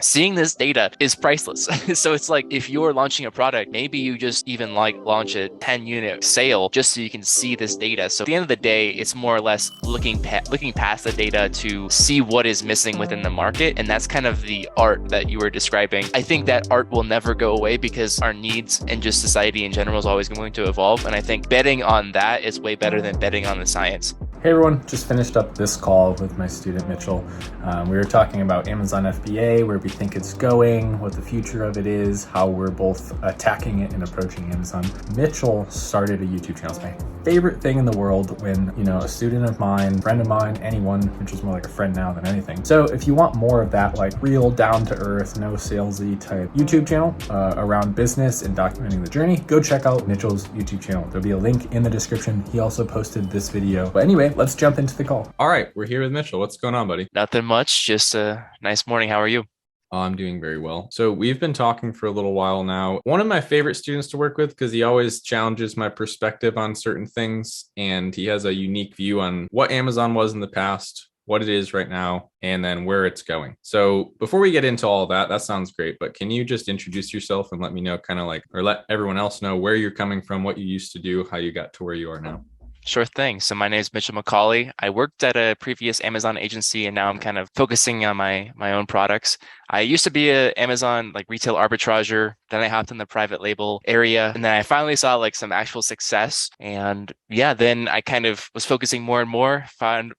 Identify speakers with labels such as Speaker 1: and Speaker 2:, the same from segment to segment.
Speaker 1: seeing this data is priceless. So it's like if you're launching a product, maybe you just even like launch a 10 unit sale just so you can see this data. So at the end of the day, it's more or less looking past the data to see what is missing within the market. And that's kind of the art that you were describing. I think that art will never go away because our needs and just society in general is always going to evolve. And I think betting on that is way better than betting on the science.
Speaker 2: Hey everyone, just finished up this call with my student Mitchell. We were talking about Amazon FBA, where we think it's going, what the future of it is, how we're both attacking it and approaching Amazon. Mitchell started a YouTube channel. It's my favorite thing in the world when, a student of mine, friend of mine, anyone, which is more like a friend now than anything. So if you want more of that, like real down to earth, no salesy type YouTube channel around business and documenting the journey, go check out Mitchell's YouTube channel. There'll be a link in the description. He also posted this video. But anyway, let's jump into the call.
Speaker 3: All right, we're here with Mitchell. What's going on, buddy?
Speaker 1: Nothing much, just a nice morning. How are you?
Speaker 3: I'm doing very well. So we've been talking for a little while now. One of my favorite students to work with because he always challenges my perspective on certain things, and he has a unique view on what Amazon was in the past, what it is right now, and then where it's going. So before we get into all that sounds great, but can you just introduce yourself and let me know or let everyone else know where you're coming from, what you used to do, how you got to where you are now?
Speaker 1: Sure thing. So my name is Mitchell McCauley. I worked at a previous Amazon agency, and now I'm kind of focusing on my own products. I used to be a Amazon like retail arbitrager. Then I hopped in the private label area, and then I finally saw like some actual success. And yeah, then I kind of was focusing more and more. Found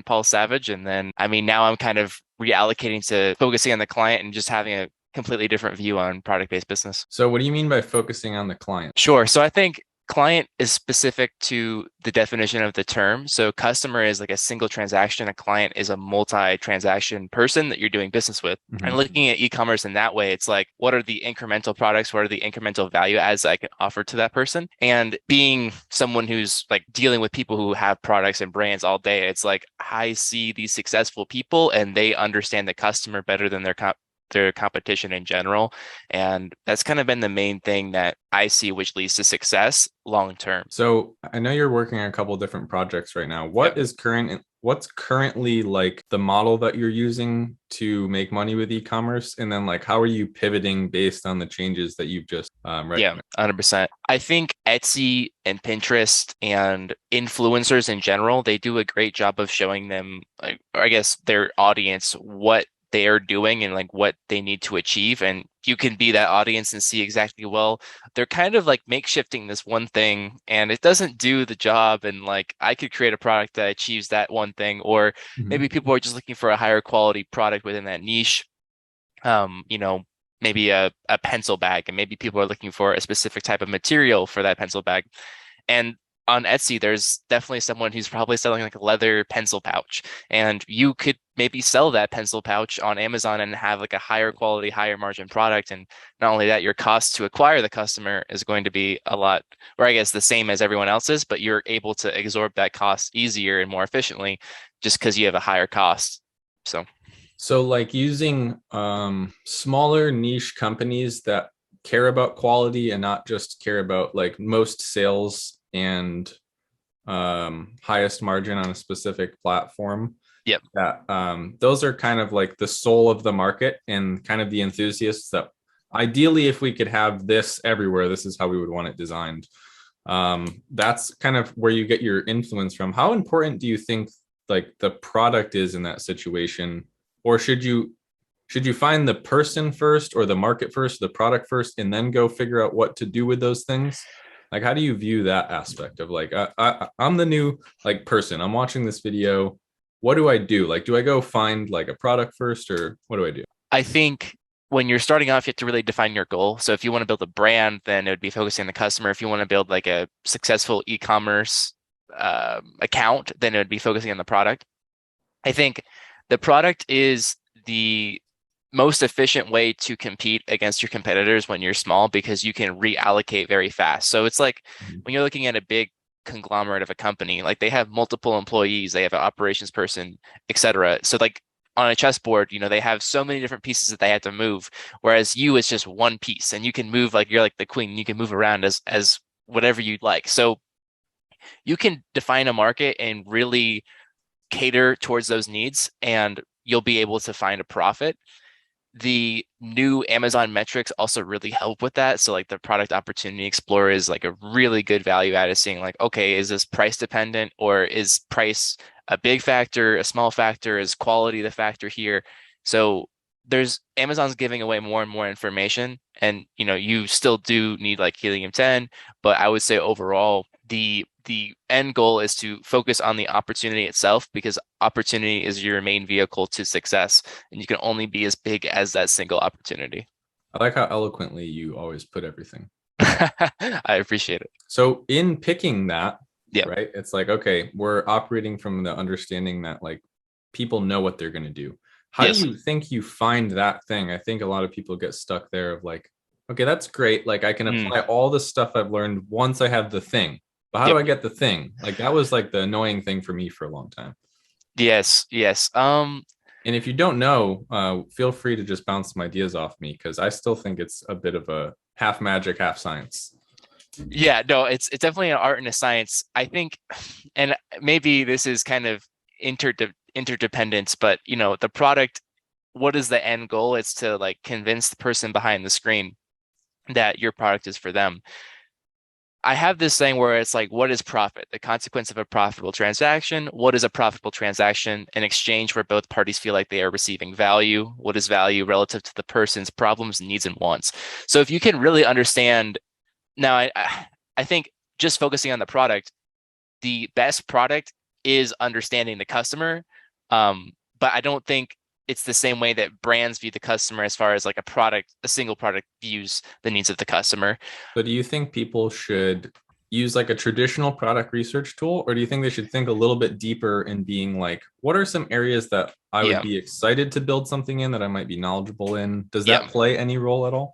Speaker 1: Paul Savage, and then now I'm kind of reallocating to focusing on the client and just having a completely different view on product-based business.
Speaker 3: So what do you mean by focusing on the client?
Speaker 1: Sure. So I think client is specific to the definition of the term. So customer is like a single transaction. A client is a multi-transaction person that you're doing business with. Mm-hmm. And looking at e-commerce in that way, it's like, what are the incremental products? What are the incremental value adds I can offer to that person? And being someone who's like dealing with people who have products and brands all day, it's like, I see these successful people and they understand the customer better than their competition in general. And that's kind of been the main thing that I see, which leads to success long term.
Speaker 3: So I know you're working on a couple of different projects right now. What's currently like the model that you're using to make money with e-commerce? And then like, how are you pivoting based on the changes that you've just recommended?
Speaker 1: Yeah, 100%. I think Etsy and Pinterest and influencers in general, they do a great job of showing them, like, or I guess their audience, what they are doing and like what they need to achieve. And you can be that audience and see exactly, well, they're kind of like makeshifting this one thing and it doesn't do the job. And like, I could create a product that achieves that one thing, or maybe people are just looking for a higher quality product within that niche. Maybe a pencil bag, and maybe people are looking for a specific type of material for that pencil bag. And on Etsy, there's definitely someone who's probably selling like a leather pencil pouch, and you could maybe sell that pencil pouch on Amazon and have like a higher quality, higher margin product. And not only that, your cost to acquire the customer is going to be a lot, or I guess the same as everyone else's, but you're able to absorb that cost easier and more efficiently just because you have a higher cost.
Speaker 3: So like using smaller niche companies that care about quality and not just care about like most sales and highest margin on a specific platform.
Speaker 1: Yep.
Speaker 3: Those are kind of like the soul of the market and kind of the enthusiasts that ideally, if we could have this everywhere, this is how we would want it designed. That's kind of where you get your influence from. How important do you think like the product is in that situation? Or should you find the person first, or the market first, the product first, and then go figure out what to do with those things? Like, how do you view that aspect of like, I'm the new like person, I'm watching this video. What do I do? Like, do I go find like a product first, or what do I do?
Speaker 1: I think when you're starting off, you have to really define your goal. So if you want to build a brand, then it would be focusing on the customer. If you want to build like a successful e-commerce account, then it would be focusing on the product. I think the product is the most efficient way to compete against your competitors when you're small, because you can reallocate very fast. So it's like when you're looking at a big conglomerate of a company, like they have multiple employees, they have an operations person, etc. So like on a chessboard, they have so many different pieces that they have to move. Whereas it's just one piece, and you can move like you're like the queen. You can move around as whatever you'd like. So you can define a market and really cater towards those needs, and you'll be able to find a profit. the new Amazon metrics also really help with that. So like the product opportunity explorer is like a really good value add, is seeing like, okay, is this price dependent, or is price a big factor, a small factor, is quality the factor here? So there's Amazon's giving away more and more information, and you still do need like Helium 10, but I would say overall the end goal is to focus on the opportunity itself, because opportunity is your main vehicle to success, and you can only be as big as that single opportunity.
Speaker 3: I like how eloquently you always put everything.
Speaker 1: I appreciate it.
Speaker 3: So in picking that,
Speaker 1: Yeah.
Speaker 3: right, it's like, okay, we're operating from the understanding that like people know what they're going to do. How do
Speaker 1: Yes.
Speaker 3: you think you find that thing? I think a lot of people get stuck there of like, okay, that's great. Like I can
Speaker 1: Mm.
Speaker 3: apply all the stuff I've learned once I have the thing. But how do
Speaker 1: Yep.
Speaker 3: I get the thing? Like that was like the annoying thing for me for a long time.
Speaker 1: Yes. Yes.
Speaker 3: And if you don't know, feel free to just bounce some ideas off me because I still think it's a bit of a half magic, half science.
Speaker 1: Yeah, no, it's definitely an art and a science. I think, and maybe this is kind of interdependence, but the product, what is the end goal? It's to like convince the person behind the screen that your product is for them. I have this thing where it's like, what is profit? The consequence of a profitable transaction. What is a profitable transaction? An exchange where both parties feel like they are receiving value. What is value relative to the person's problems, needs, and wants? So if you can really understand, now I think just focusing on the product, the best product is understanding the customer. But I don't think it's the same way that brands view the customer as far as like a single product views the needs of the customer.
Speaker 3: So do you think people should use like a traditional product research tool, or do you think they should think a little bit deeper in being like, what are some areas that I would
Speaker 1: Yeah.
Speaker 3: be excited to build something in that I might be knowledgeable in? Does
Speaker 1: Yeah.
Speaker 3: that play any role at all?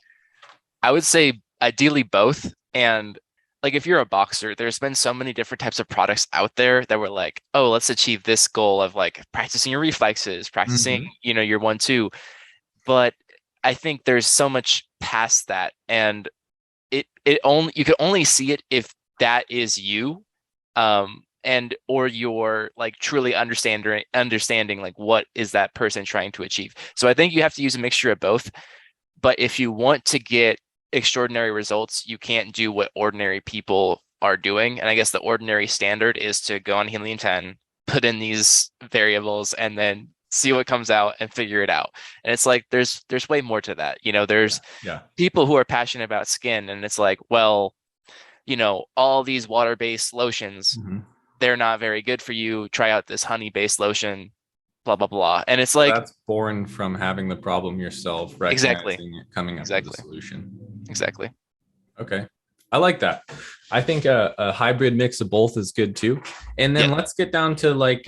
Speaker 1: I would say ideally both. And like if you're a boxer, there's been so many different types of products out there that were like, oh, let's achieve this goal of like practicing your reflexes, practicing,
Speaker 3: Mm-hmm.
Speaker 1: your 1-2. But I think there's so much past that. And it only you can only see it if that is you. And or you're like truly understanding like what is that person trying to achieve. So I think you have to use a mixture of both. But if you want to get extraordinary results, you can't do what ordinary people are doing. And I guess the ordinary standard is to go on Helium 10, put in these variables, and then see what comes out and figure it out. And it's like there's way more to that.
Speaker 3: Yeah.
Speaker 1: There's
Speaker 3: Yeah.
Speaker 1: people who are passionate about skin, and it's like, well, all these water-based lotions,
Speaker 3: Mm-hmm.
Speaker 1: they're not very good for you. Try out this honey-based lotion, blah blah blah. And it's like,
Speaker 3: That's born from having the problem yourself,
Speaker 1: exactly,
Speaker 3: recognizing it, coming up with a
Speaker 1: exactly,
Speaker 3: solution.
Speaker 1: exactly.
Speaker 3: Okay. I like that. I think a hybrid mix of both is good too. And then
Speaker 1: Yeah.
Speaker 3: let's get down to like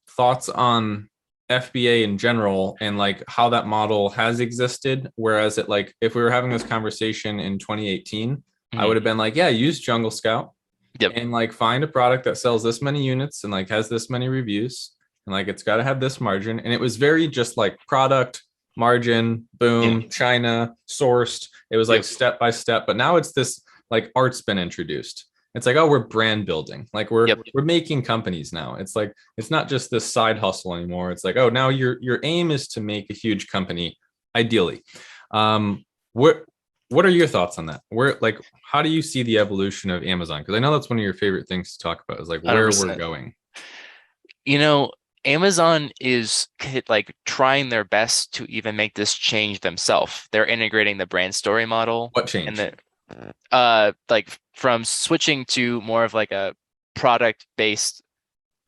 Speaker 3: thoughts on FBA in general and like how that model has existed. Whereas it like if we were having this conversation in 2018, I would
Speaker 1: Mhm.
Speaker 3: have been like, yeah, use Jungle Scout
Speaker 1: Yep.
Speaker 3: and like find a product that sells this many units and like has this many reviews and like it's got to have this margin. And it was very just like product margin,
Speaker 1: Yeah.
Speaker 3: boom, China sourced. It was like
Speaker 1: Yep.
Speaker 3: step by step, but now it's this like art's been introduced. It's like, oh, we're brand building. Like we're
Speaker 1: Yep.
Speaker 3: we're making companies now. It's like it's not just this side hustle anymore. It's like, oh, now your aim is to make a huge company, ideally. What what are your thoughts on that? Where like how do you see the evolution of Amazon? Because I know that's one of your favorite things to talk about is like where we're
Speaker 1: 100%.
Speaker 3: going.
Speaker 1: You know, Amazon is like trying their best to even make this change themselves. They're integrating the brand story model,
Speaker 3: What
Speaker 1: and
Speaker 3: changed?
Speaker 1: like from switching to more of like a product based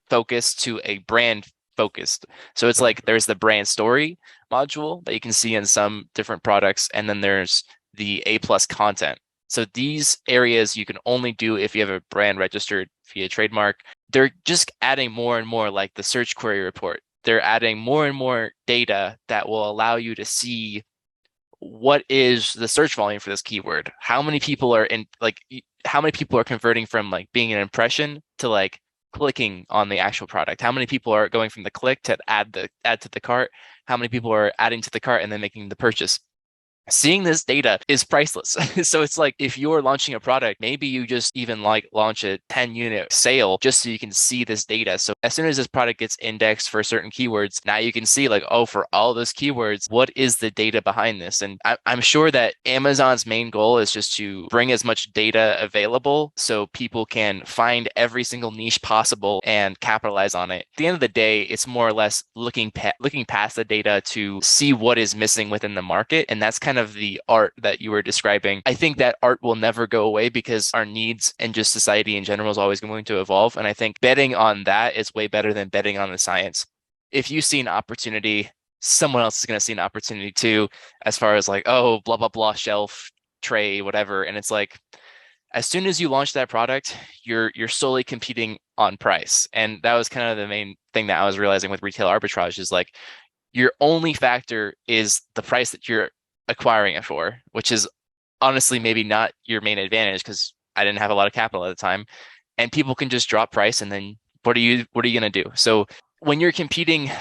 Speaker 1: focus to a brand focused. So it's like there's the brand story module that you can see in some different products, and then there's the A plus content. So these areas you can only do if you have a brand registered via trademark. They're just adding more and more, like the search query report. They're adding more and more data that will allow you to see what is the search volume for this keyword. How many people are in like how many people are converting from like being an impression to like clicking on the actual product? How many people are going from the click to add to the cart? How many people are adding to the cart and then making the purchase? seeing this data is priceless. So it's like if you're launching a product, maybe you just even like launch a 10 unit sale just so you can see this data. So as soon as this product gets indexed for certain keywords, now you can see like, oh, for all those keywords, what is the data behind this? And I'm sure that Amazon's main goal is just to bring as much data available so people can find every single niche possible and capitalize on it. At the end of the day, it's more or less looking past the data to see what is missing within the market. And that's kind of the art that you were describing. I think that art will never go away because our needs and just society in general is always going to evolve. And I think betting on that is way better than betting on the science. If you see an opportunity, someone else is going to see an opportunity too, as far as like, oh, blah, blah, blah, shelf, tray, whatever. And it's like, as soon as you launch that product, you're solely competing on price. And that was kind of the main thing that I was realizing with retail arbitrage is like your only factor is the price that you're acquiring it for, which is honestly maybe not your main advantage because I didn't have a lot of capital at the time. And people can just drop price and then what are you going to do? So when you're competing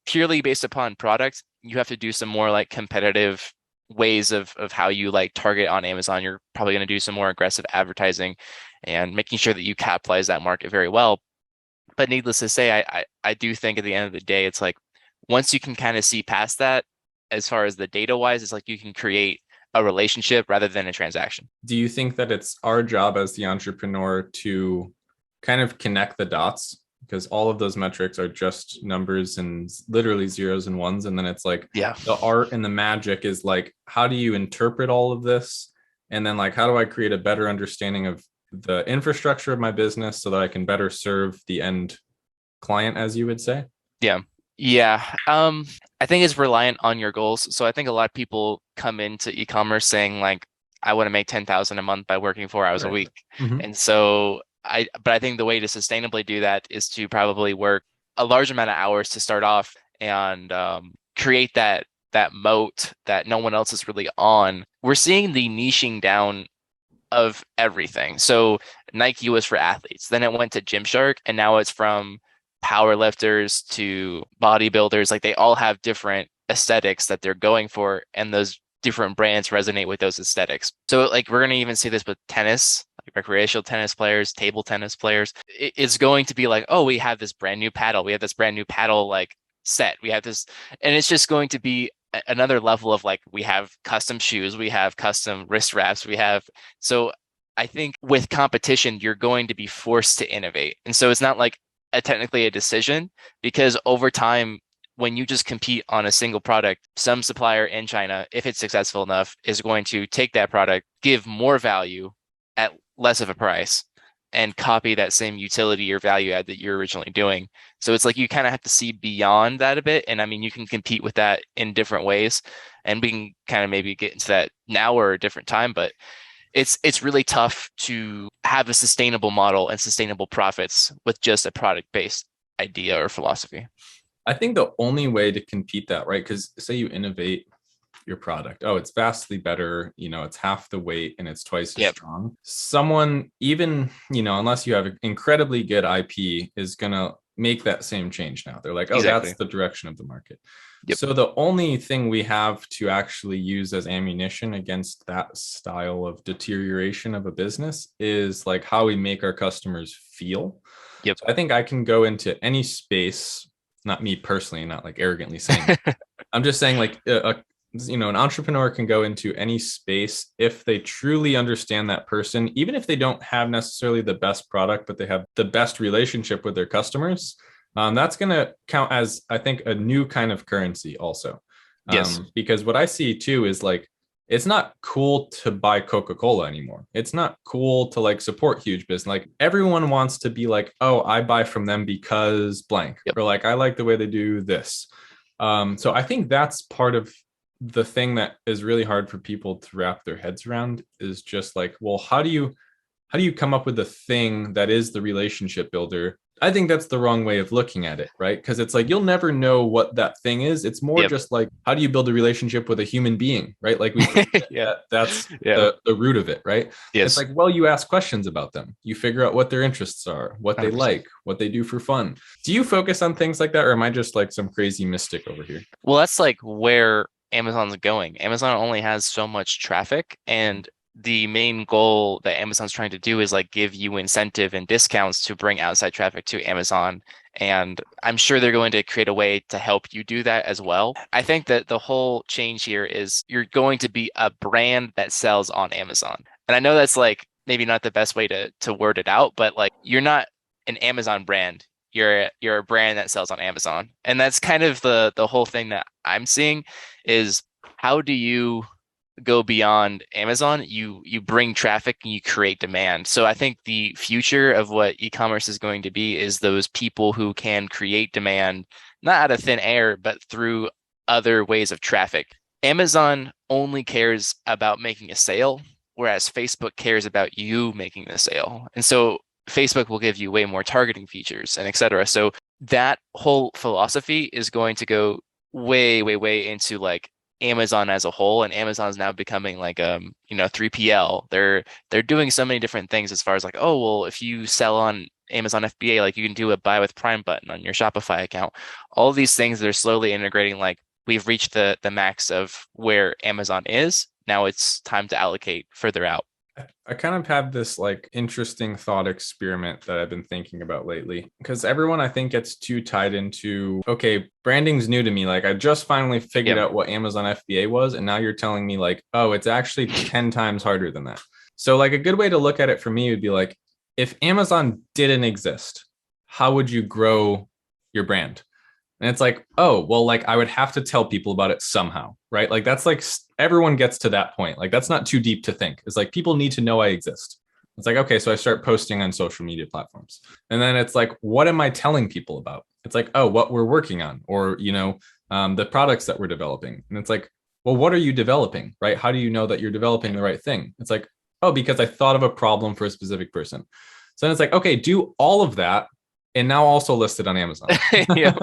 Speaker 1: purely based upon product, you have to do some more like competitive ways of how you like target on Amazon. You're probably going to do some more aggressive advertising and making sure that you capitalize that market very well. But needless to say, I do think at the end of the day, it's like once you can kind of see past that, as far as the data wise, it's like you can create a relationship rather than a transaction.
Speaker 3: Do you think that it's our job as the entrepreneur to kind of connect the dots? Because all of those metrics are just numbers and literally zeros and ones. And then it's like
Speaker 1: Yeah.
Speaker 3: the art and the magic is like, how do you interpret all of this? And then like, how do I create a better understanding of the infrastructure of my business so that I can better serve the end client, as you would say?
Speaker 1: Yeah. Yeah. I think it's reliant on your goals. So I think a lot of people come into e-commerce saying like, I want to make 10,000 a month by working 4 hours a
Speaker 3: Right.
Speaker 1: week.
Speaker 3: Mhm.
Speaker 1: And so but I think the way to sustainably do that is to probably work a large amount of hours to start off and create that moat that no one else is really on. We're seeing the niching down of everything. So Nike was for athletes, then it went to Gymshark, and now it's from power lifters to bodybuilders. Like they all have different aesthetics that they're going for, and those different brands resonate with those aesthetics. So like we're gonna even see this with tennis, like recreational tennis players, table tennis players. It's going to be like, oh, we have this brand new paddle. We have this brand new paddle like set. We have this, and it's just going to be another level of like we have custom shoes, we have custom wrist wraps, we have so I think with competition, you're going to be forced to innovate. And so it's not like technically a decision because over time, when you just compete on a single product, some supplier in China, if it's successful enough, is going to take that product, give more value at less of a price, and copy that same utility or value add that you're originally doing. So it's like you kind of have to see beyond that a bit. And I mean, you can compete with that in different ways. And we can kind of maybe get into that now or a different time, but it's really tough to have a sustainable model and sustainable profits with just a product-based idea or philosophy.
Speaker 3: I think the only way to compete that, right? Because say you innovate your product. Oh, it's vastly better. It's half the weight and it's twice as
Speaker 1: Yep.
Speaker 3: strong. Someone, even, unless you have incredibly good IP, is going to make that same change now. They're like, oh, that's
Speaker 1: Exactly.
Speaker 3: the direction of the market.
Speaker 1: Yep.
Speaker 3: So the only thing we have to actually use as ammunition against that style of deterioration of a business is like how we make our customers feel.
Speaker 1: Yep.
Speaker 3: So I think I can go into any space, not me personally, not like arrogantly saying, I'm just saying like an entrepreneur can go into any space if they truly understand that person, even if they don't have necessarily the best product, but they have the best relationship with their customers. That's going to count as, I think, a new kind of currency also.
Speaker 1: Yes.
Speaker 3: Because what I see too is like, it's not cool to buy Coca-Cola anymore. It's not cool to like support huge business. Like everyone wants to be like, oh, I buy from them because blank,
Speaker 1: Yep.
Speaker 3: or like, I like the way they do this. So I think that's part of the thing that is really hard for people to wrap their heads around is just like, well, how do you come up with the thing that is the relationship builder? I think that's the wrong way of looking at it, right? Because it's like, you'll never know what that thing is. It's more
Speaker 1: Yep.
Speaker 3: just like, how do you build a relationship with a human being, right? Like we
Speaker 1: Yeah.
Speaker 3: that's
Speaker 1: Yeah.
Speaker 3: the root of it, right? It's
Speaker 1: Yes.
Speaker 3: like, well, you ask questions about them. You figure out what their interests are, what they
Speaker 1: 100%.
Speaker 3: like, what they do for fun. Do you focus on things like that? Or am I just like some crazy mystic over here?
Speaker 1: Well, that's like where Amazon's going. Amazon only has so much traffic, and the main goal that Amazon's trying to do is like give you incentive and discounts to bring outside traffic to Amazon. And I'm sure they're going to create a way to help you do that as well. I think that the whole change here is you're going to be a brand that sells on Amazon. And I know that's like maybe not the best way to word it out, but like you're not an Amazon brand. You're a brand that sells on Amazon. And that's kind of the whole thing that I'm seeing is how do you go beyond Amazon? You bring traffic and you create demand. So I think the future of what e-commerce is going to be is those people who can create demand, not out of thin air, but through other ways of traffic. Amazon only cares about making a sale, whereas Facebook cares about you making the sale. And so Facebook will give you way more targeting features and et cetera. So that whole philosophy is going to go way, way, way into like Amazon as a whole, and Amazon's now becoming like 3PL. They're doing so many different things as far as like, oh well, if you sell on Amazon FBA, like you can do a buy with Prime button on your Shopify account. All of these things they're slowly integrating, like we've reached the max of where Amazon is. Now it's time to allocate further out.
Speaker 3: I kind of have this like interesting thought experiment that I've been thinking about lately because everyone I think gets too tied into, okay, branding's new to me. Like I just finally figured
Speaker 1: Yep.
Speaker 3: out what Amazon FBA was. And now you're telling me like, oh, it's actually 10 times harder than that. So like a good way to look at it for me would be like, if Amazon didn't exist, how would you grow your brand? And it's like, oh, well, like I would have to tell people about it somehow, right? Like that's like everyone gets to that point. Like that's not too deep to think. It's like people need to know I exist. It's like, okay, so I start posting on social media platforms. And then it's like, what am I telling people about? It's like, oh, what we're working on, or, the products that we're developing. And it's like, well, what are you developing, right? How do you know that you're developing the right thing? It's like, oh, because I thought of a problem for a specific person. So then it's like, okay, do all of that and now also listed on Amazon.
Speaker 1: Yeah.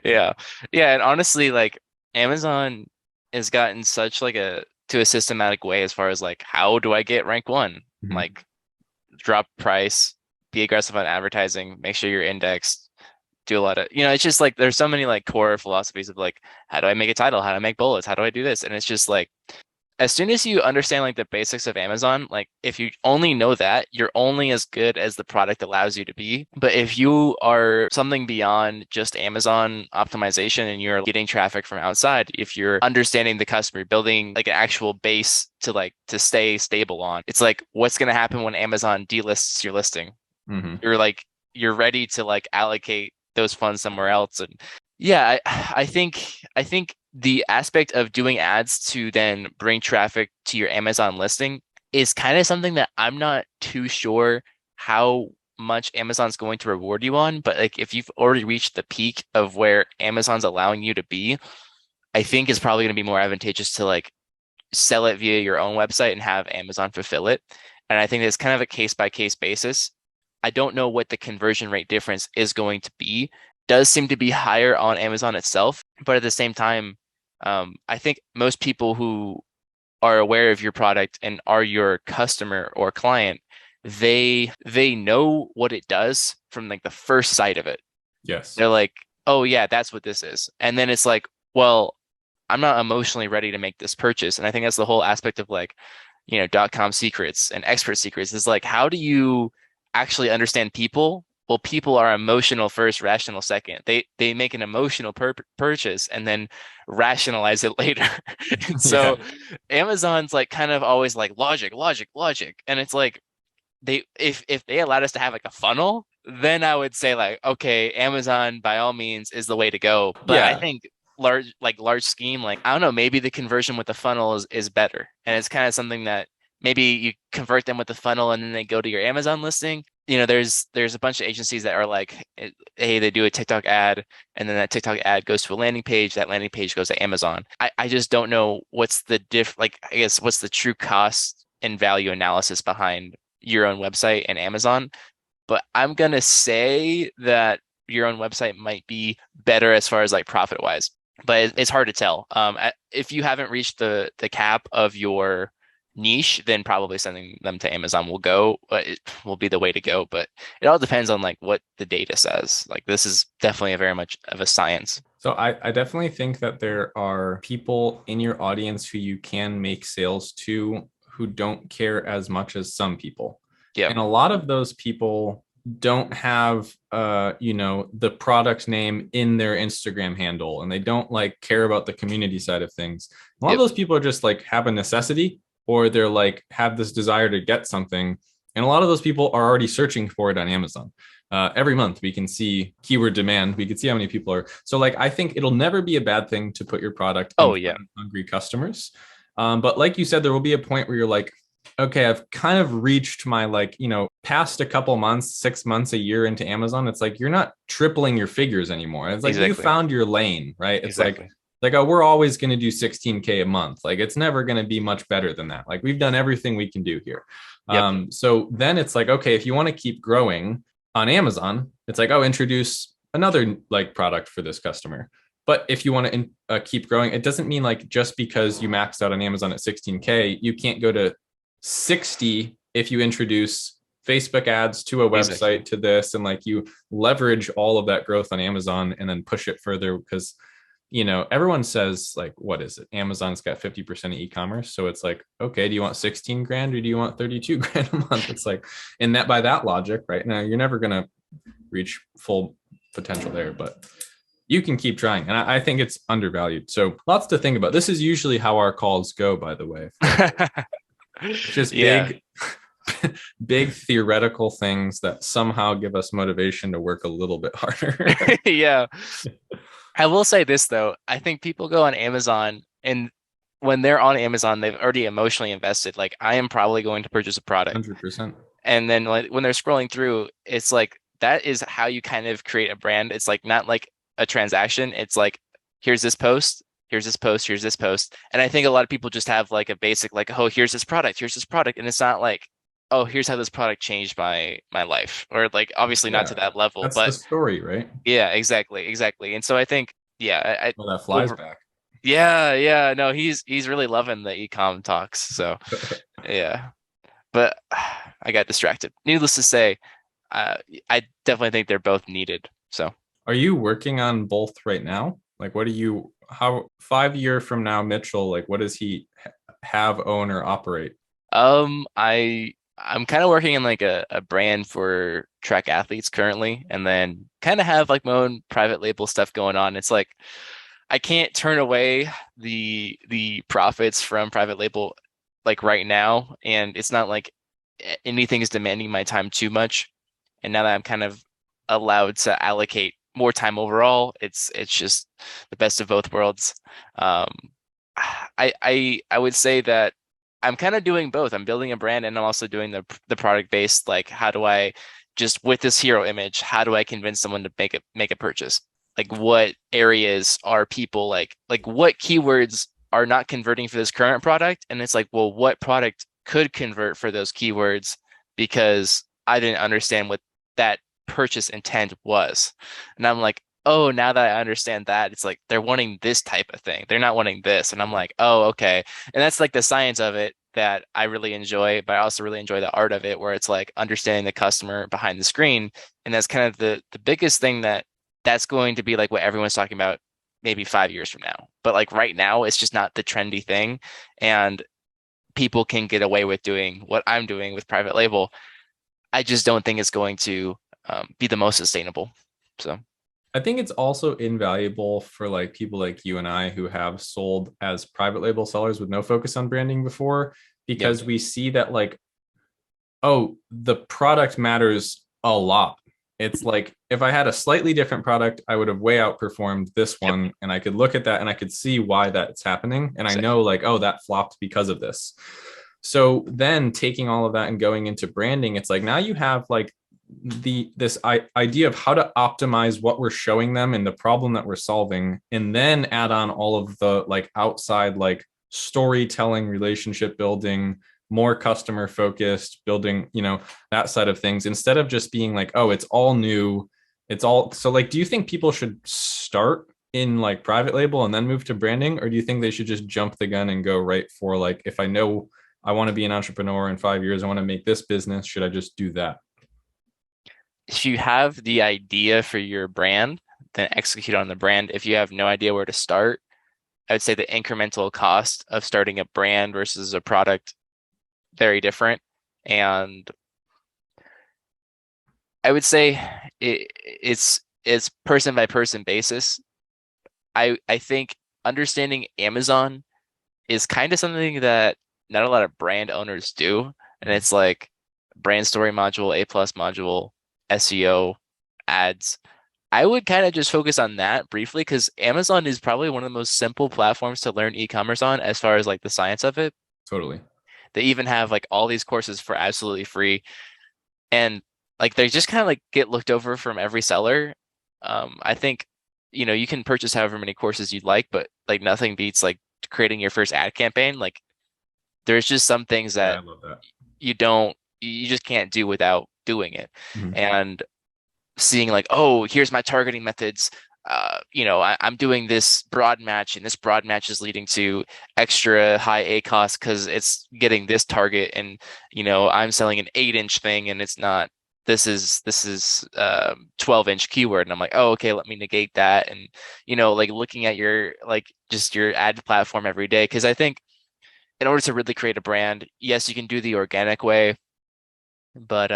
Speaker 1: Yeah. Yeah. And honestly, like Amazon has gotten such like to a systematic way as far as like, how do I get rank one?
Speaker 3: Mhm.
Speaker 1: Like drop price, be aggressive on advertising, make sure you're indexed, do a lot of, it's just like there's so many like core philosophies of like, how do I make a title? How do I make bullets? How do I do this? And it's just like as soon as you understand like the basics of Amazon, like if you only know that, you're only as good as the product allows you to be. But if you are something beyond just Amazon optimization and you're getting traffic from outside, if you're understanding the customer, building like an actual base to like to stay stable on, it's like what's going to happen when Amazon delists your listing?
Speaker 3: Mhm.
Speaker 1: You're ready to like allocate those funds somewhere else. And yeah, I think the aspect of doing ads to then bring traffic to your Amazon listing is kind of something that I'm not too sure how much Amazon's going to reward you on. But like if you've already reached the peak of where Amazon's allowing you to be, I think it's probably going to be more advantageous to like sell it via your own website and have Amazon fulfill it. And I think it's kind of a case by case basis. I don't know what the conversion rate difference is going to be. Does seem to be higher on Amazon itself, but at the same time, I think most people who are aware of your product and are your customer or client, they know what it does from like the first sight of it.
Speaker 3: Yes.
Speaker 1: They're like, oh yeah, that's what this is. And then it's like, well, I'm not emotionally ready to make this purchase. And I think that's the whole aspect of like, .com secrets and expert secrets is like, how do you actually understand people? Well, people are emotional first, rational second. They make an emotional purchase and then rationalize it later. And
Speaker 3: Yeah.
Speaker 1: so Amazon's like kind of always like logic, logic, logic. And it's like they if they allowed us to have like a funnel, then I would say like, okay, Amazon by all means is the way to go. But I
Speaker 3: Yeah.
Speaker 1: think large scheme, like I don't know, maybe the conversion with the funnel is better. And it's kind of something that maybe you convert them with the funnel and then they go to your Amazon listing. There's a bunch of agencies that are like, hey, they do a TikTok ad and then that TikTok ad goes to a landing page. That landing page goes to Amazon. I just don't know what's the like, I guess, what's the true cost and value analysis behind your own website and Amazon. But I'm gonna say that your own website might be better as far as like profit wise, but it's hard to tell. If you haven't reached the cap of your niche, then probably sending them to Amazon will go, it will be the way to go. But it all depends on like what the data says. Like this is definitely a very much of a science.
Speaker 3: So I definitely think that there are people in your audience who you can make sales to who don't care as much as some people.
Speaker 1: Yeah,
Speaker 3: And a lot of those people don't have the product name in their Instagram handle, and they don't like care about the community side of things. A lot of
Speaker 1: yep,
Speaker 3: those people are just like have a necessity, or they're like have this desire to get something. And a lot of those people are already searching for it on Amazon. Every month we can see keyword demand. We can see how many people are. So like, I think it'll never be a bad thing to put your product in
Speaker 1: oh
Speaker 3: front
Speaker 1: yeah,
Speaker 3: of hungry customers. But like you said, there will be a point where you're like, okay, I've kind of reached my like, past a couple months, 6 months, a year into Amazon. It's like, you're not tripling your figures anymore. It's like, you
Speaker 1: exactly,
Speaker 3: found your lane, right? It's
Speaker 1: exactly.
Speaker 3: like, oh, we're always going to do 16K a month. Like, it's never going to be much better than that. Like, we've done everything we can do here.
Speaker 1: Yep.
Speaker 3: So then it's like, okay, if you want to keep growing on Amazon, it's like, oh, introduce another like product for this customer. But if you want to keep growing, it doesn't mean like just because you maxed out on Amazon at 16K, you can't go to 60 if you introduce Facebook ads to a
Speaker 1: Exactly.
Speaker 3: website to this, and like you leverage all of that growth on Amazon and then push it further. Because everyone says like, what is it, Amazon's got 50% of e-commerce, so it's like, okay, do you want 16 grand or do you want 32 grand a month? It's like, in that, by that logic, right now you're never going to reach full potential there, but you can keep trying. And I think it's undervalued, so lots to think about. This is usually how our calls go, by the way. It's just
Speaker 1: Yeah.
Speaker 3: big theoretical things that somehow give us motivation to work a little bit harder.
Speaker 1: Yeah. I will say this though. I think people go on Amazon and when they're on Amazon, they've already emotionally invested. Like I am probably going to purchase a product.
Speaker 3: 100%.
Speaker 1: And then like when they're scrolling through, it's like that is how you kind of create a brand. It's like not like a transaction. It's like here's this post, here's this post, here's this post. And I think a lot of people just have like a basic like, oh, here's this product. And it's not like, oh, here's how this product changed my life. Or like obviously not to
Speaker 3: Yeah,
Speaker 1: that level,
Speaker 3: that's the
Speaker 1: but
Speaker 3: story, right?
Speaker 1: yeah, exactly, exactly. And so I think, yeah,
Speaker 3: Well, that flies
Speaker 1: over,
Speaker 3: back.
Speaker 1: yeah, yeah, no, he's really loving the ecom talks. So yeah, but I got distracted. Needless to say, uh, I definitely think they're both needed. So
Speaker 3: Are you working on both right now? Like, what do you, how 5 year from now, Mitchell, like, what does he have, own, or operate?
Speaker 1: I'm kind of working in like a brand for track athletes currently, and then kind of have like my own private label stuff going on. It's like I can't turn away the profits from private label like right now, and it's not like anything is demanding my time too much. And now that I'm kind of allowed to allocate more time overall, it's just the best of both worlds. Um, I would say that I'm kind of doing both. I'm building a brand and I'm also doing the product based, like how do I just with this hero image, how do I convince someone to make a purchase? Like what areas are people like what keywords are not converting for this current product? And it's like, well, what product could convert for those keywords because I didn't understand what that purchase intent was. And I'm like, oh, now that I understand that, it's like they're wanting this type of thing. They're not wanting this. And I'm like, oh, okay. And that's like the science of it that I really enjoy, but I also really enjoy the art of it where it's like understanding the customer behind the screen. And that's kind of the biggest thing that's going to be like what everyone's talking about maybe 5 years from now. But like right now, it's just not the trendy thing. And people can get away with doing what I'm doing with private label. I just don't think it's going to be the most sustainable. So
Speaker 3: I think it's also invaluable for like people like you and I who have sold as private label sellers with no focus on branding before,
Speaker 1: yeah,
Speaker 3: because we see that like, oh, the product matters a lot. It's like if I had a slightly different product, I would have way outperformed this
Speaker 1: yep,
Speaker 3: one. And I could look at that and I could see why that's happening. And I know
Speaker 1: exactly.
Speaker 3: like, oh, that flopped because of this. So then taking all of that and going into branding, it's like now you have like this idea of how to optimize what we're showing them and the problem that we're solving, and then add on all of the like outside like storytelling, relationship building, more customer focused, building, that side of things, instead of just being like, oh, it's all new, it's all. So like, do you think people should start in like private label and then move to branding, or do you think they should just jump the gun and go right for like, if I know I want to be an entrepreneur in 5 years. I want to make this business. Should I just do that?
Speaker 1: If you have the idea for your brand, then execute on the brand. If you have no idea where to start, I would say the incremental cost of starting a brand versus a product, very different. And I would say it's person by person basis. I think understanding Amazon is kind of something that not a lot of brand owners do. And it's like brand story module, A plus module, SEO, ads. I would kind of just focus on that briefly because Amazon is probably one of the most simple platforms to learn e-commerce on as far as like the science of it.
Speaker 3: Totally.
Speaker 1: They even have like all these courses for absolutely free. And like they just kind of like get looked over from every seller. I think, you can purchase however many courses you'd like, but like nothing beats like creating your first ad campaign. Like there's just some things
Speaker 3: Yeah,
Speaker 1: that
Speaker 3: I love that.
Speaker 1: you just can't do without doing it.
Speaker 3: Mhm.
Speaker 1: And seeing like, oh, here's my targeting methods. I'm doing this broad match, and this broad match is leading to extra high A cost because it's getting this target, and I'm selling an 8-inch thing, and it's not. This is 12-inch keyword, and I'm like, oh, okay, let me negate that, and like looking at your like just your ad platform every day, because I think in order to really create a brand, yes, you can do the organic way, but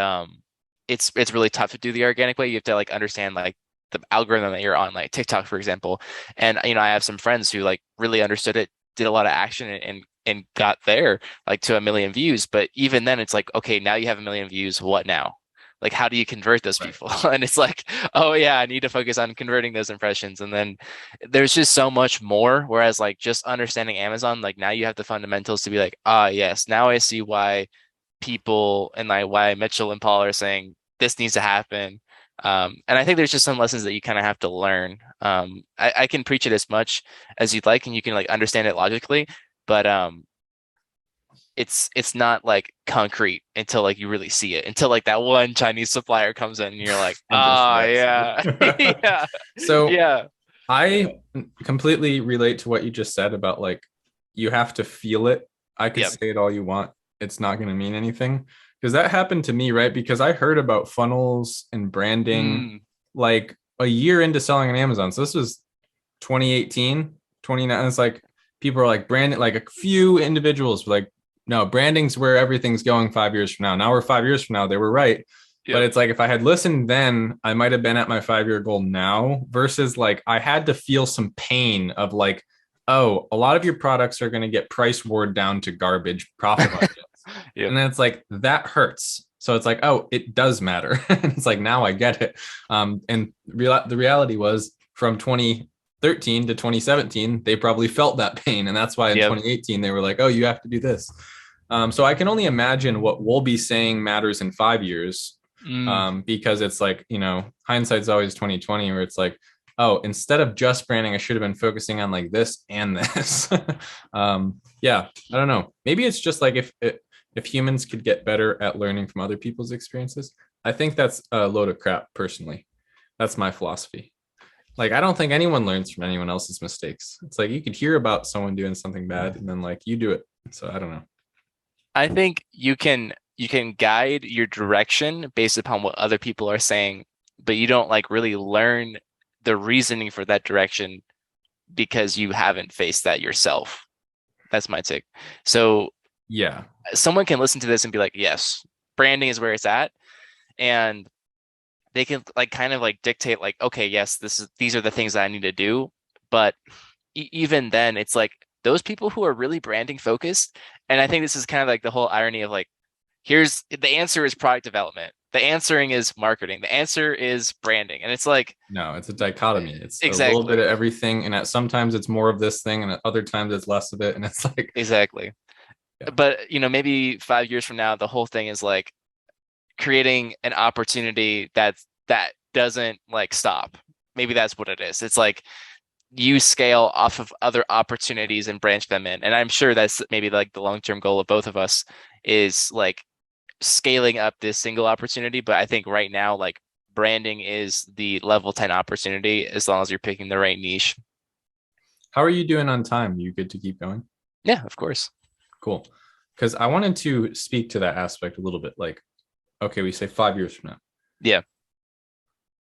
Speaker 1: it's really tough to do the organic way. You have to like understand like the algorithm that you're on, like TikTok, for example. And I have some friends who like really understood it, did a lot of action and got there like to 1 million views. But even then it's like, okay, now you have 1 million views. What now? Like, how do you convert those
Speaker 3: Right.
Speaker 1: people? And it's like, oh yeah, I need to focus on converting those impressions. And then there's just so much more. Whereas like just understanding Amazon, like now you have the fundamentals to be like, ah, yes, now I see why people and like why Mitchell and Paul are saying this needs to happen. And I think there's just some lessons that you kind of have to learn. I can preach it as much as you'd like, and you can like understand it logically, but it's not like concrete until like you really see it, until like that one Chinese supplier comes in and you're like,
Speaker 3: And just
Speaker 1: ah,
Speaker 3: wrecks
Speaker 1: yeah,
Speaker 3: you.
Speaker 1: yeah,
Speaker 3: So
Speaker 1: yeah,
Speaker 3: I completely relate to what you just said about like you have to feel it. I could
Speaker 1: yep,
Speaker 3: say it all you want. It's not going to mean anything because that happened to me, right? Because I heard about funnels and branding
Speaker 1: mm,
Speaker 3: like a year into selling on Amazon. So this was 2018, 29. It's like people are like branding, like a few individuals were like, no, branding's where everything's going 5 years from now. Now we're 5 years from now. They were right. But
Speaker 1: yep,
Speaker 3: it's like if I had listened then, I might have been at my 5 year goal now versus like I had to feel some pain of like, oh, a lot of your products are going to get price ward down to garbage profit margins.
Speaker 1: yep,
Speaker 3: And then it's like that hurts. So it's like, oh, it does matter. And it's like now I get it. The reality was from 2013 to 2017, they probably felt that pain. And that's why in
Speaker 1: yep,
Speaker 3: 2018, they were like, oh, you have to do this. So I can only imagine what we'll be saying matters in 5 years,
Speaker 1: mm,
Speaker 3: because it's like, hindsight's always 2020, where it's like, oh, instead of just branding, I should have been focusing on like this and this. Yeah, I don't know. Maybe it's just like if humans could get better at learning from other people's experiences. I think that's a load of crap, personally. That's my philosophy. Like, I don't think anyone learns from anyone else's mistakes. It's like you could hear about someone doing something bad and then like you do it. So I don't know.
Speaker 1: I think you can guide your direction based upon what other people are saying, but you don't like really learn the reasoning for that direction because you haven't faced that yourself. That's my take. So
Speaker 3: Yeah.
Speaker 1: someone can listen to this and be like, yes, branding is where it's at. And they can like kind of like dictate like, okay, yes, these are the things that I need to do. But even then, it's like those people who are really branding focused, and I think this is kind of like the whole irony of like, here's the answer is product development. The answering is marketing. The answer is branding. And it's like,
Speaker 3: No, it's a dichotomy. It's a little bit
Speaker 1: exactly,
Speaker 3: of everything, and sometimes it's more of this thing, and at other times it's less of it. And it's like,
Speaker 1: exactly.
Speaker 3: yeah,
Speaker 1: But maybe 5 years from now, the whole thing is like creating an opportunity that doesn't like stop. Maybe that's what it is. It's like you scale off of other opportunities and branch them in. And I'm sure that's maybe like the long-term goal of both of us is like scaling up this single opportunity. But I think right now, like branding is the level 10 opportunity as long as you're picking the right niche.
Speaker 3: how are you doing on time? You good to keep going?
Speaker 1: Yeah, of course.
Speaker 3: Cool. because I wanted to speak to that aspect a little bit. Like, okay, we say 5 years from now.
Speaker 1: Yeah.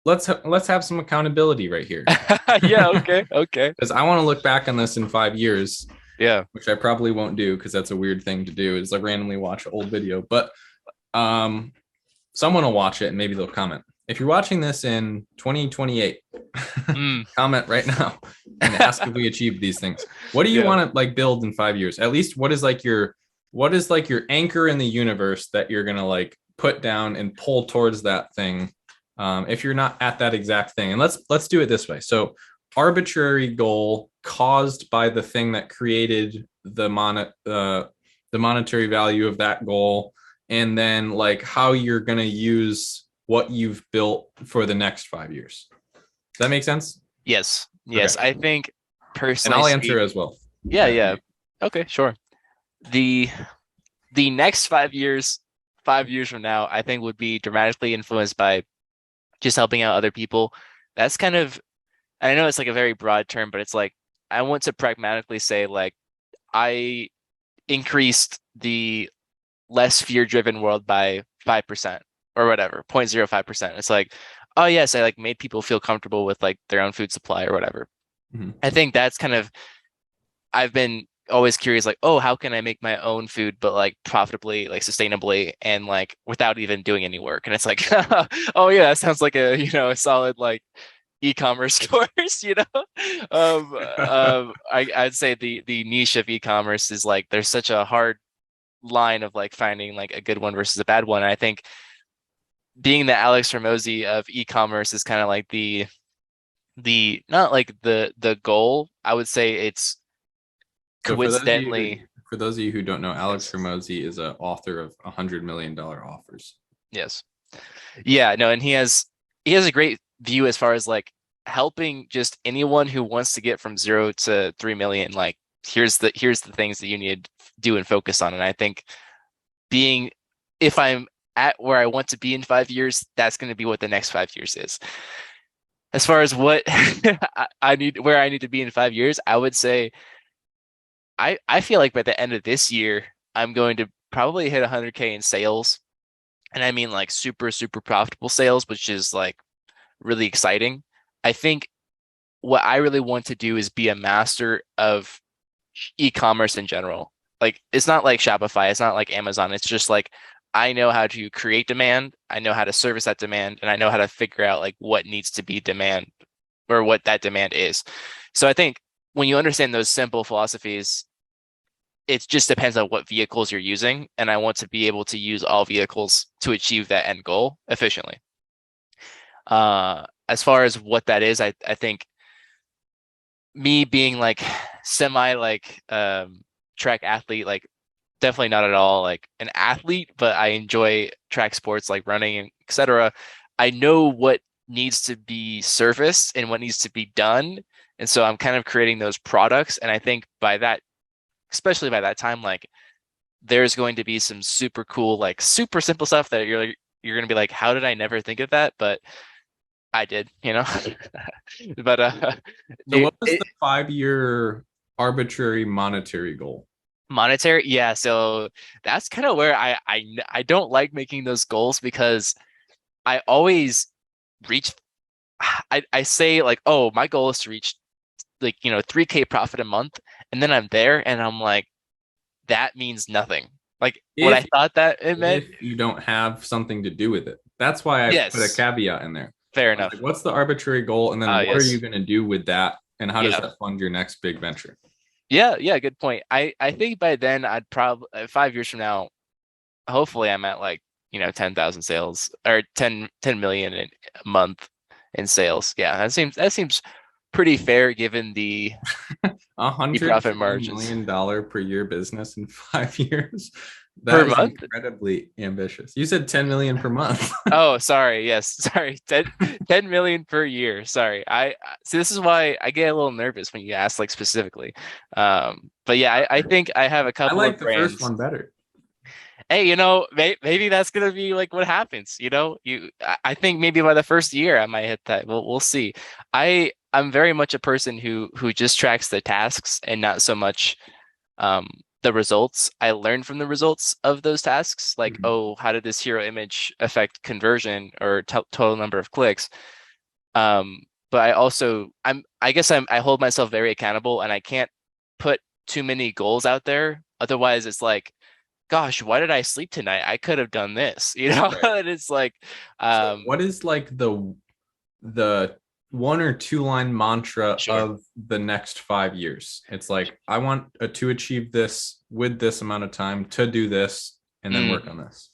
Speaker 3: Let's have some accountability right here.
Speaker 1: Yeah, okay, okay.
Speaker 3: Because I want to look back on this in 5 years,
Speaker 1: Yeah.
Speaker 3: which I probably won't do because that's a weird thing to do, is like randomly watch an old video. But um, someone will watch it and maybe they'll comment. If you're watching this in 2028,
Speaker 1: Mm.
Speaker 3: comment right now and ask if we achieved these things. What do you
Speaker 1: Yeah.
Speaker 3: want to like build in 5 years? At least what is like your anchor in the universe that you're gonna like put down and pull towards that thing, if you're not at that exact thing. And let's do it this way. So arbitrary goal caused by the thing that created the monetary value of that goal, and then like how you're going to use what you've built for the next 5 years. Does that make sense?
Speaker 1: Yes. Yes.
Speaker 3: Okay.
Speaker 1: I think
Speaker 3: And
Speaker 1: personally
Speaker 3: I'll answer as well.
Speaker 1: yeah, yeah. Okay, sure. The the next 5 years, 5 years from now, I think would be dramatically influenced by just helping out other people. That's kind of, and I know it's like a very broad term, but it's like I want to pragmatically say like I increased the less fear-driven world by 5% or whatever, 0.05%. It's like, oh yes, I like made people feel comfortable with like their own food supply or whatever.
Speaker 3: Mhm.
Speaker 1: I think that's kind of, I've been always curious, like, oh, how can I make my own food, but like profitably, like sustainably, and like without even doing any work? And it's like, oh yeah, that sounds like a solid like e-commerce course, I'd say the niche of e-commerce is like there's such a hard line of like finding like a good one versus a bad one. And I think being the Alex Ramosi of e-commerce is kind of like the not like the goal. I would say it's
Speaker 3: So
Speaker 1: coincidentally.
Speaker 3: for those of you who don't know, Alex Ramosi is an author of $100 million offers.
Speaker 1: Yes. Yeah, no, and he has a great view as far as like helping just anyone who wants to get from 0 to 3 million. Like here's the things that you need to do and focus on. And I think being if I'm at where I want to be in 5 years, that's going to be what the next 5 years is. As far as what I need, where I need to be in 5 years, I would say I feel like by the end of this year, I'm going to probably hit 100K in sales. And I mean like super, super profitable sales, which is like really exciting. I think what I really want to do is be a master of e-commerce in general. Like it's not like Shopify, it's not like Amazon. It's just like I know how to create demand, I know how to service that demand, and I know how to figure out like what needs to be demand or what that demand is. So I think when you understand those simple philosophies, it just depends on what vehicles you're using, and I want to be able to use all vehicles to achieve that end goal efficiently. As far as what that is, I think me being like semi like track athlete, like definitely not at all like an athlete, but I enjoy track sports like running and etc. I know what needs to be serviced and what needs to be done. And so I'm kind of creating those products. And I think by that, especially by that time, like there's going to be some super cool, like super simple stuff that you're gonna be like, how did I never think of that? But I did, but
Speaker 3: So what was the 5 year arbitrary monetary goal?
Speaker 1: monetary, yeah. So that's kind of where I don't like making those goals because I always reach. I say like, oh, my goal is to reach like 3K profit a month, and then I'm there, and I'm like, that means nothing. Like what I
Speaker 3: If
Speaker 1: thought that it meant.
Speaker 3: if you don't have something to do with it. That's why I put a
Speaker 1: Yes,
Speaker 3: caveat in there.
Speaker 1: fair
Speaker 3: I was
Speaker 1: enough.
Speaker 3: like, what's the arbitrary goal? And then what are you
Speaker 1: Yes,
Speaker 3: going to do with that? And how does
Speaker 1: yeah,
Speaker 3: that fund your next big venture?
Speaker 1: yeah, yeah. Good point. I think by then I'd probably 5 years from now, hopefully I'm at like 10,000 sales or 10 million a month in sales. Yeah, that seems pretty fair given
Speaker 3: A
Speaker 1: the
Speaker 3: hundred
Speaker 1: profit
Speaker 3: twenty
Speaker 1: margins
Speaker 3: million dollar per year business in 5 years.
Speaker 1: per
Speaker 3: That is
Speaker 1: month.
Speaker 3: incredibly ambitious. You said 10 million per month.
Speaker 1: Oh, sorry. Yes, sorry. 10 million per year. Sorry. I see. This is why I get a little nervous when you ask like specifically. But yeah, I think I have a
Speaker 3: I
Speaker 1: couple
Speaker 3: like
Speaker 1: of
Speaker 3: the first
Speaker 1: brands.
Speaker 3: one better.
Speaker 1: Hey, maybe that's gonna be like what happens. I think maybe by the first year I might hit that. We'll see. I'm very much a person who just tracks the tasks and not so much the results. I learn from the results of those tasks. Like,
Speaker 3: Mhm.
Speaker 1: oh, how did this hero image affect conversion or total number of clicks? Um, but I guess I hold myself very accountable, and I can't put too many goals out there. Otherwise, it's like, gosh, why did I sleep tonight? I could have done this, you know?
Speaker 3: Right.
Speaker 1: And it's like,
Speaker 3: So
Speaker 1: um,
Speaker 3: what is like the one or two line mantra
Speaker 1: sure.
Speaker 3: of the next 5 years? It's like I want to achieve this with this amount of time to do this and then work
Speaker 1: Mm,
Speaker 3: on this.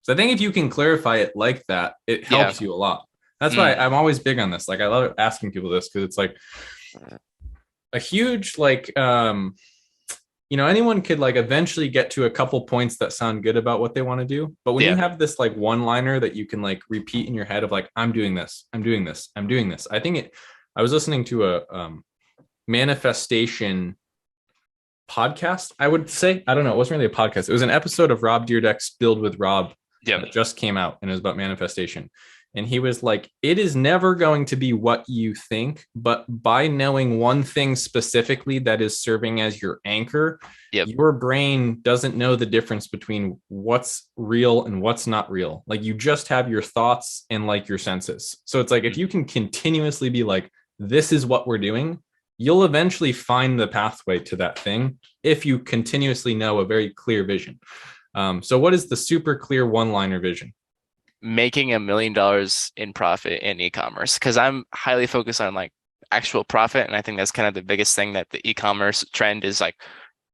Speaker 3: So I think if you can clarify it like that, it
Speaker 1: yeah.
Speaker 3: helps you a lot. That's why
Speaker 1: Mm,
Speaker 3: I'm always big on this. Like I love asking people this because it's like a huge anyone could like eventually get to a couple points that sound good about what they want to do, but when you
Speaker 1: yeah.
Speaker 3: have this like one liner that you can like repeat in your head of like I'm doing this, I'm doing this, I'm doing this. I was listening to a manifestation podcast, I would say. I don't know, it wasn't really a podcast, it was an episode of Rob Deerdeck's Build with Rob
Speaker 1: Yeah.
Speaker 3: that just came out, and it was about manifestation. And he was like, it is never going to be what you think, but by knowing one thing specifically that is serving as your anchor,
Speaker 1: Yep.
Speaker 3: your brain doesn't know the difference between what's real and what's not real. Like you just have your thoughts and like your senses. So it's like if
Speaker 1: Mm.
Speaker 3: you can continuously be like, this is what we're doing, you'll eventually find the pathway to that thing if you continuously know a very clear vision. So, what is the super clear one liner vision?
Speaker 1: Making $1 million in profit in e-commerce, because I'm highly focused on like actual profit. And I think that's kind of the biggest thing, that the e-commerce trend is like,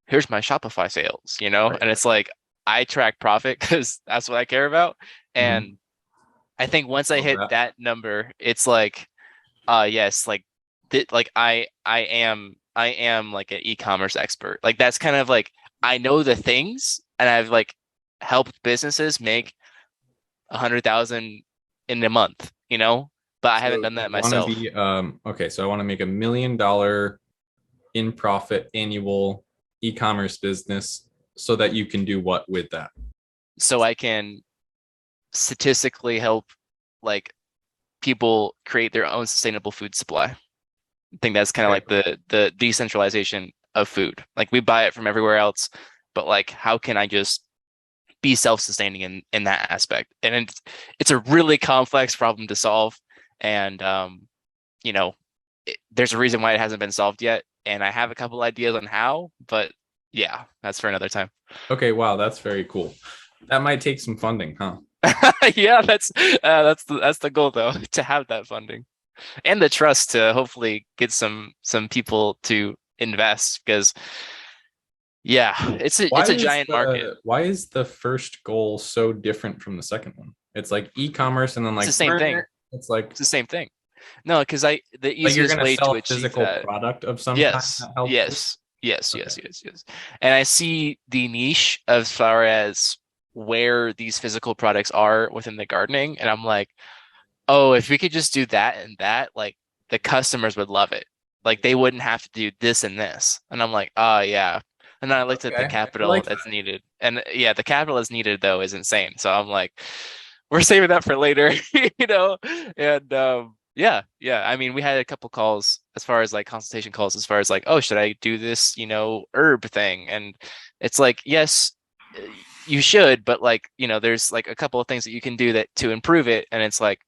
Speaker 1: here's my Shopify sales, you know?
Speaker 3: Right.
Speaker 1: And it's like, I track profit because that's what I care about.
Speaker 3: Mm-hmm.
Speaker 1: And I think once I
Speaker 3: Love
Speaker 1: hit
Speaker 3: that.
Speaker 1: that number, it's like, yes, like like I am like an e-commerce expert. Like that's kind of like, I know the things, and I've like helped businesses make 100,000 in a month, you know, but I haven't
Speaker 3: So
Speaker 1: done
Speaker 3: you
Speaker 1: that
Speaker 3: want to
Speaker 1: myself.
Speaker 3: be okay. So I want to make $1 million in profit annual e-commerce business so that you can do what with that?
Speaker 1: So I can statistically help like people create their own sustainable food supply. I think that's kind of
Speaker 3: Okay.
Speaker 1: like the decentralization of food. Like we buy it from everywhere else, but like how can I just be self-sustaining in that aspect? And it's a really complex problem to solve. And you know, there's a reason why it hasn't been solved yet. And I have a couple ideas on how, but yeah, that's for another time.
Speaker 3: Okay. Wow, that's very cool. That might take some funding, huh?
Speaker 1: Yeah, that's the goal though, to have that funding and the trust to hopefully get some people to invest, because yeah,
Speaker 3: Why
Speaker 1: it's a
Speaker 3: is
Speaker 1: giant market.
Speaker 3: the first goal so different from the second one? It's like e-commerce and then
Speaker 1: It's the
Speaker 3: like
Speaker 1: same thing.
Speaker 3: it's like
Speaker 1: It's the same thing. No, because I the
Speaker 3: you're
Speaker 1: easiest
Speaker 3: gonna
Speaker 1: way
Speaker 3: sell
Speaker 1: to
Speaker 3: a
Speaker 1: achieve
Speaker 3: physical
Speaker 1: that.
Speaker 3: product of some kind
Speaker 1: Yes,
Speaker 3: that helps you.
Speaker 1: yes, yes,
Speaker 3: Okay.
Speaker 1: yes, yes, yes. And I see the niche as far as where these physical products are within the gardening, and I'm like, oh, if we could just do that and that, like the customers would love it. Like they wouldn't have to do this and this. And I'm like, oh yeah. And then I looked at the
Speaker 3: Okay. I
Speaker 1: capital
Speaker 3: like
Speaker 1: that's
Speaker 3: that.
Speaker 1: needed. And yeah, the capital that's needed though is insane. So I'm like, we're saving that for later, you know? And yeah, yeah. I mean, we had a couple calls as far as like consultation calls, as far as like, oh, should I do this, herb thing? And it's like, yes, you should, but like, there's like a couple of things that you can do that to improve it. And it's like,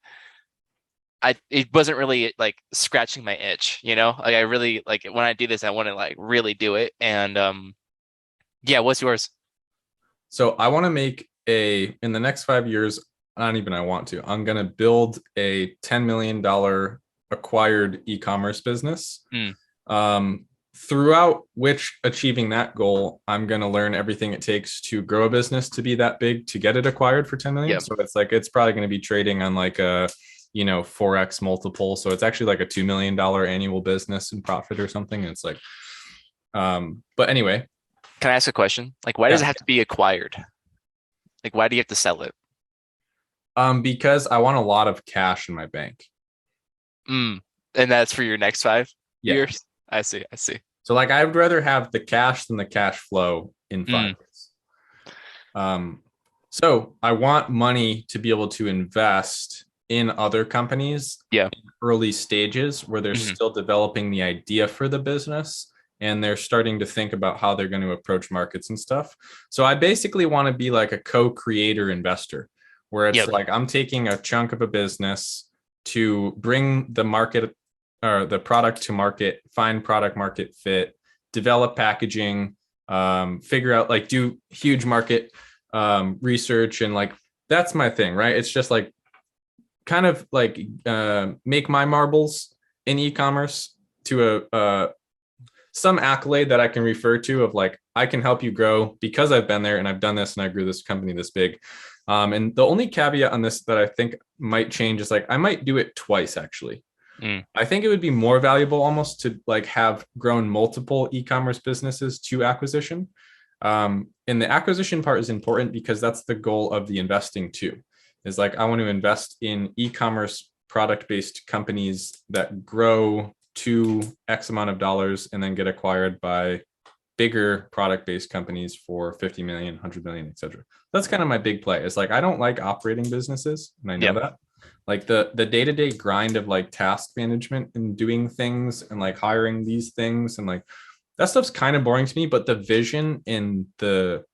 Speaker 1: it wasn't really like scratching my itch, Like I really like when I do this, I want to like really do it. And yeah, what's yours?
Speaker 3: So I want to make in the next 5 years, not even I want to, I'm going to build a $10 million acquired e-commerce business.
Speaker 1: Mm,
Speaker 3: Throughout which achieving that goal, I'm going to learn everything it takes to grow a business to be that big to get it acquired for 10 million.
Speaker 1: yeah.
Speaker 3: So it's like, it's probably going to be trading on like a, 4x multiple. So it's actually like a $2 million annual business in profit or something. And it's like, but anyway,
Speaker 1: Can I ask a question? Like, why does it
Speaker 3: yeah.
Speaker 1: have to be acquired? Like, why do you have to sell it?
Speaker 3: Because I want a lot of cash in my bank.
Speaker 1: Mm. And that's for your next five
Speaker 3: Yeah.
Speaker 1: years? I see. I see.
Speaker 3: So like I would rather have the cash than the cash flow in 5 years. So I want money to be able to invest in other companies
Speaker 1: Yeah.
Speaker 3: in early stages where they're
Speaker 1: Hmm.
Speaker 3: still developing the idea for the business and they're starting to think about how they're going to approach markets and stuff. So I basically want to be like a co-creator investor, where it's
Speaker 1: Yep.
Speaker 3: like I'm taking a chunk of a business to bring the market or the product to market, find product market fit, develop packaging, figure out like do huge market research, and like that's my thing, right? It's just like kind of like make my marbles in e-commerce to a some accolade that I can refer to of like I can help you grow because I've been there and I've done this and I grew this company this big. And the only caveat on this that I think might change is like I might do it twice actually.
Speaker 1: Mm.
Speaker 3: I think it would be more valuable almost to like have grown multiple e-commerce businesses to acquisition. And the acquisition part is important because that's the goal of the investing too. Is like I want to invest in e-commerce product-based companies that grow to X amount of dollars and then get acquired by bigger product-based companies for 50 million, 100 million, etc. That's kind of my big play. It's like I don't like operating businesses, and I know
Speaker 1: Yep.
Speaker 3: that. Like the day-to-day grind of like task management and doing things and like hiring these things and like that stuff's kind of boring to me, but the vision and the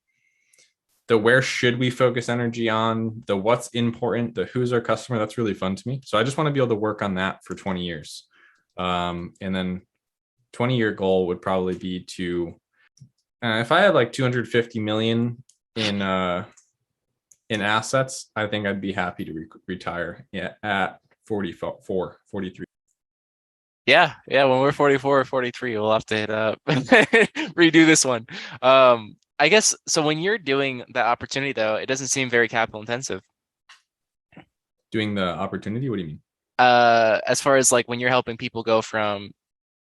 Speaker 3: where should we focus energy on, the what's important, the who's our customer, that's really fun to me. So I just want to be able to work on that for 20 years. And then 20-year goal would probably be to if I had like 250 million in assets, I think I'd be happy to retire at 44, 43.
Speaker 1: Yeah, yeah. When we're 44 or 43, we'll have to hit up redo this one. I guess so. When you're doing that opportunity, though, it doesn't seem very capital intensive.
Speaker 3: Doing the opportunity, what do you mean?
Speaker 1: As far as like when you're helping people go from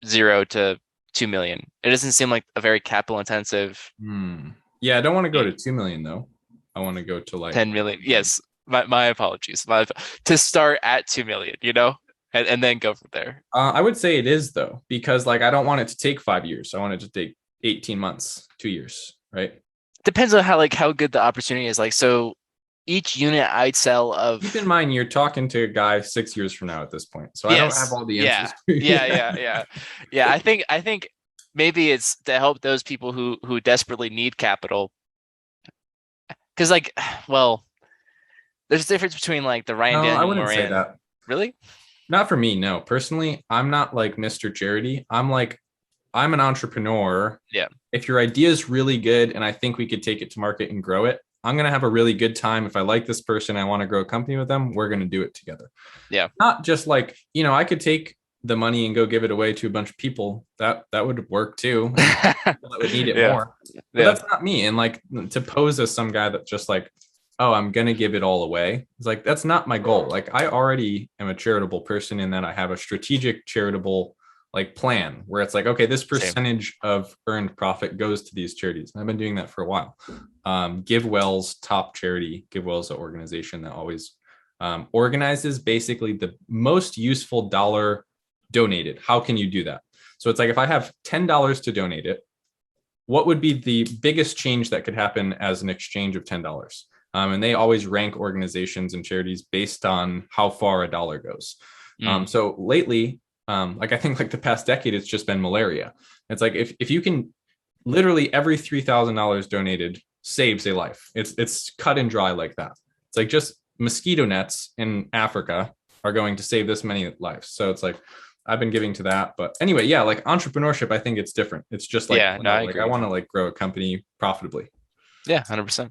Speaker 1: 0 to 2 million, it doesn't seem like a very capital intensive
Speaker 3: Yeah, I don't want to go to 2 million though. I want to go to like
Speaker 1: 10 million. Yes, my apologies. To start at 2 million, and then go from there.
Speaker 3: I would say it is though, because like I don't want it to take 5 years. I want it to take 18 months, 2 years, right?
Speaker 1: Depends on how good the opportunity is. Like, so each unit I'd sell
Speaker 3: Keep
Speaker 1: of
Speaker 3: in mind you're talking to a guy 6 years from now at this point. So I don't have
Speaker 1: yes,
Speaker 3: all the answers
Speaker 1: yeah,
Speaker 3: for you
Speaker 1: yeah,
Speaker 3: yet.
Speaker 1: yeah, yeah, yeah. I think maybe it's to help those people who desperately need capital. Because like, well, there's a difference between like the Ryan
Speaker 3: No, I
Speaker 1: Daniel
Speaker 3: wouldn't say
Speaker 1: Moran.
Speaker 3: that.
Speaker 1: Really?
Speaker 3: Not for me, no. Personally, I'm not like Mr. Charity. I'm an entrepreneur.
Speaker 1: Yeah,
Speaker 3: If your idea is really good and I think we could take it to market and grow it, I'm going to have a really good time. If I like this person, I want to grow a company with them, we're going to do it together.
Speaker 1: yeah.
Speaker 3: Not just like, I could take the money and go give it away to a bunch of people. That would work too. And people that would need it
Speaker 1: Yeah,
Speaker 3: more. But
Speaker 1: yeah.
Speaker 3: that's not me. And like to pose as some guy that just like, oh, I'm going to give it all away. It's like, that's not my goal. Like I already am a charitable person in that I have a strategic charitable like plan where it's like, okay, this
Speaker 1: Same.
Speaker 3: percentage of earned profit goes to these charities. And I've been doing that for a while. GiveWell's top charity. GiveWell's an organization that always organizes basically the most useful dollar donated. How can you do that? So it's like if I have $10 to donate it, what would be the biggest change that could happen as an exchange of $10? And they always rank organizations and charities based on how far a dollar goes.
Speaker 1: Mm.
Speaker 3: So lately, like I think like the past decade, it's just been malaria. It's like if you can literally every $3,000 donated saves a life. It's cut and dry like that. It's like just mosquito nets in Africa are going to save this many lives. So it's like I've been giving to that. But anyway, yeah, like entrepreneurship, I think it's different. It's just like
Speaker 1: Yeah, no, I
Speaker 3: like I
Speaker 1: agree.
Speaker 3: want to like grow a company profitably.
Speaker 1: Yeah, 100%.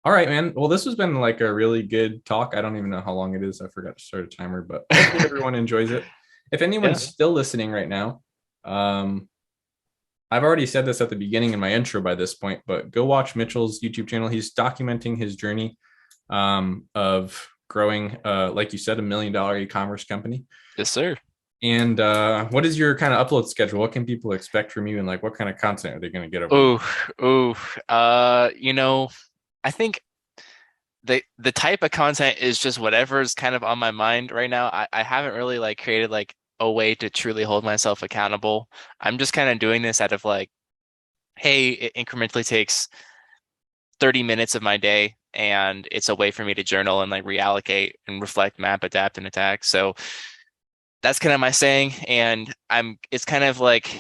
Speaker 3: All right, man. Well, this has been like a really good talk. I don't even know how long it is. I forgot to start a timer, but hopefully everyone enjoys it. If anyone's
Speaker 1: Yeah.
Speaker 3: still listening right now, I've already said this at the beginning in my intro by this point, but go watch Mitchell's YouTube channel. He's documenting his journey of growing, like you said, $1 million e-commerce company.
Speaker 1: Yes, sir.
Speaker 3: And what is your kind of upload schedule? What can people expect from you, and like what kind of content are they going to get over the?
Speaker 1: Oh, oh. I think the type of content is just whatever's kind of on my mind right now. I haven't really like created like a way to truly hold myself accountable. I'm just kind of doing this out of like, hey, it incrementally takes 30 minutes of my day, and it's a way for me to journal and like reallocate and reflect, map, adapt, and attack. So that's kind of my saying. And it's kind of like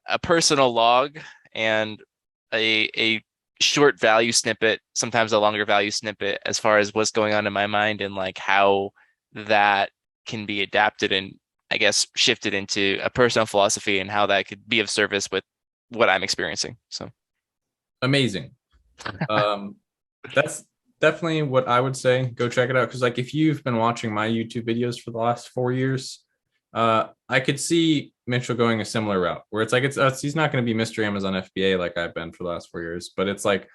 Speaker 1: a personal log and a short value snippet, sometimes a longer value snippet, as far as what's going on in my mind and like how that can be adapted and I guess shifted into a personal philosophy and how that could be of service with what I'm experiencing. So
Speaker 3: Amazing. Um, that's definitely what I would say. Go check it out. Because like if you've been watching my YouTube videos for the last 4 years, I could see Mitchell going a similar route where it's like he's not going to be Mr. Amazon FBA like I've been for the last 4 years, but it's like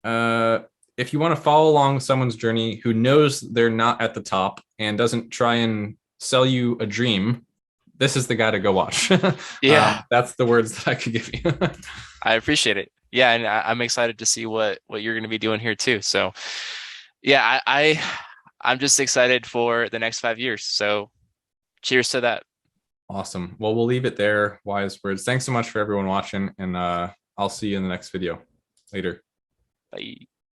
Speaker 3: if you want to follow along someone's journey who knows they're not at the top and doesn't try and sell you a dream, this is the guy to go watch.
Speaker 1: yeah,
Speaker 3: That's the words that I could give you.
Speaker 1: I appreciate it. Yeah, and I'm excited to see what you're going to be doing here too. So yeah, I'm just excited for the next 5 years. So cheers to that.
Speaker 3: Awesome. Well, we'll leave it there. Wise words. Thanks so much for everyone watching, and I'll see you in the next video. Later.
Speaker 1: Bye.